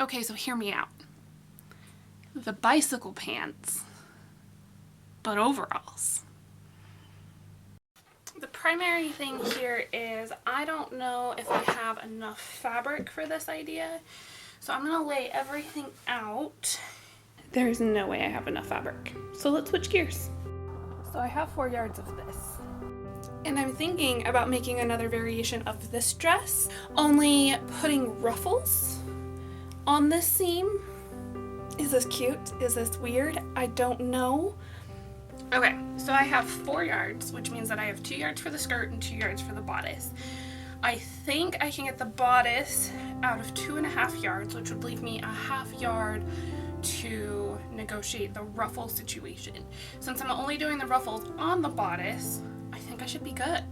Okay, so hear me out. The bicycle pants, but overalls. The primary thing here is I don't know if I have enough fabric for this idea, so I'm gonna lay everything out. There's no way I have enough fabric, so let's switch gears. So I have 4 yards of this, and I'm thinking about making another variation of this dress, only putting ruffles on this seam. Is this cute? Is this weird? I don't know. Okay, so I have 4 yards, which means that I have 2 yards for the skirt and 2 yards for the bodice. I think I can get the bodice out of 2.5 yards, which would leave me a 1/2 yard to negotiate the ruffle situation. Since I'm only doing the ruffles on the bodice, I think I should be good.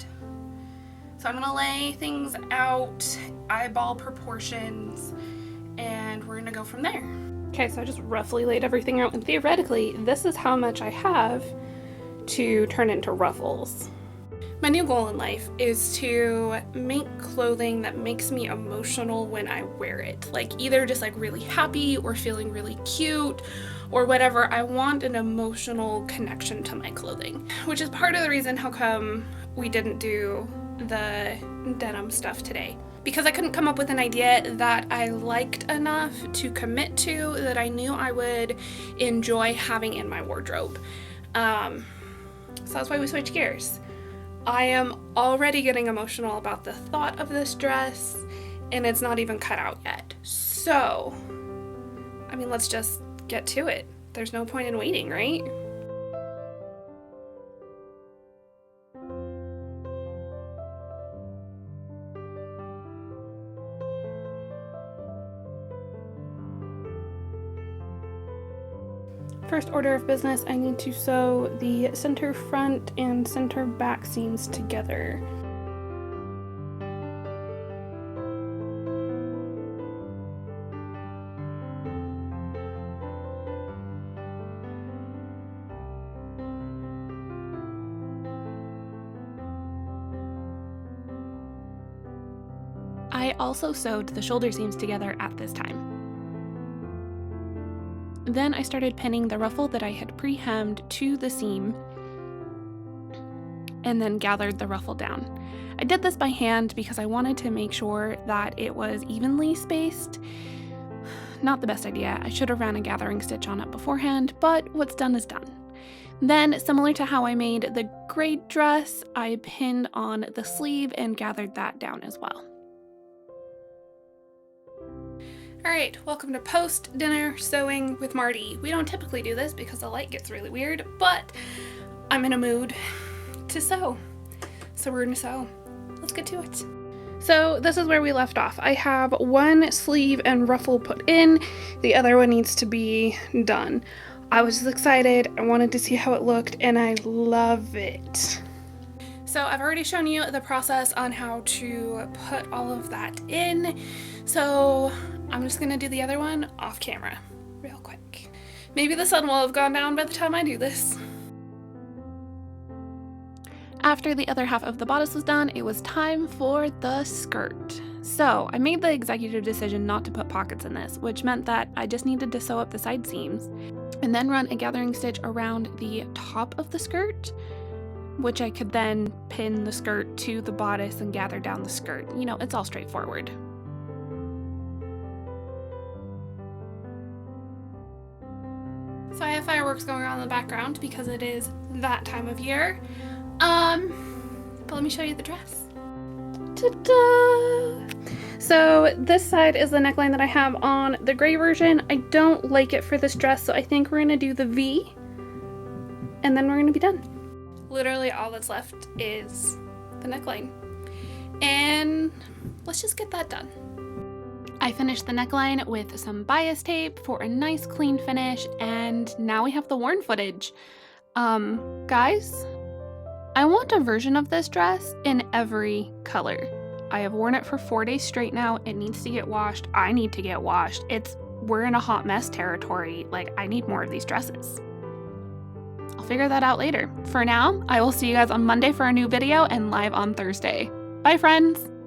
So I'm gonna lay things out, eyeball proportions, and we're gonna go from there. Okay, so I just roughly laid everything out, and theoretically, this is how much I have to turn into ruffles. My new goal in life is to make clothing that makes me emotional when I wear it. Like either just like really happy or feeling really cute or whatever. I want an emotional connection to my clothing, which is part of the reason how come we didn't do the denim stuff today. Because I couldn't come up with an idea that I liked enough to commit to, that I knew I would enjoy having in my wardrobe. So that's why we switched gears. I am already getting emotional about the thought of this dress, and it's not even cut out yet. So, I mean, let's just get to it. There's no point in waiting, right? First order of business, I need to sew the center front and center back seams together. I also sewed the shoulder seams together at this time. Then I started pinning the ruffle that I had pre-hemmed to the seam and then gathered the ruffle down. I did this by hand because I wanted to make sure that it was evenly spaced. Not the best idea. I should have ran a gathering stitch on it beforehand, but what's done is done. Then, similar to how I made the gray dress, I pinned on the sleeve and gathered that down as well. Alright, welcome to post-dinner sewing with Marty. We don't typically do this because the light gets really weird, but I'm in a mood to sew. So we're gonna sew. Let's get to it. So this is where we left off. I have one sleeve and ruffle put in, the other one needs to be done. I was just excited, I wanted to see how it looked, and I love it. So I've already shown you the process on how to put all of that in, so I'm just gonna do the other one off camera real quick. Maybe the sun will have gone down by the time I do this. After the other half of the bodice was done, it was time for the skirt. So I made the executive decision not to put pockets in this, which meant that I just needed to sew up the side seams and then run a gathering stitch around the top of the skirt, which I could then pin the skirt to the bodice and gather down the skirt. You know, it's all straightforward. So I have fireworks going on in the background because it is that time of year. But let me show you the dress. Ta-da! So this side is the neckline that I have on the gray version. I don't like it for this dress, so I think we're gonna do the V, and then we're gonna be done. Literally all that's left is the neckline. And let's just get that done. I finished the neckline with some bias tape for a nice clean finish, and now we have the worn footage. Guys, I want a version of this dress in every color. I have worn it for 4 days straight now. It needs to get washed. I need to get washed. We're in a hot mess territory. Like, I need more of these dresses. I'll figure that out later. For now, I will see you guys on Monday for a new video and live on Thursday. Bye, friends!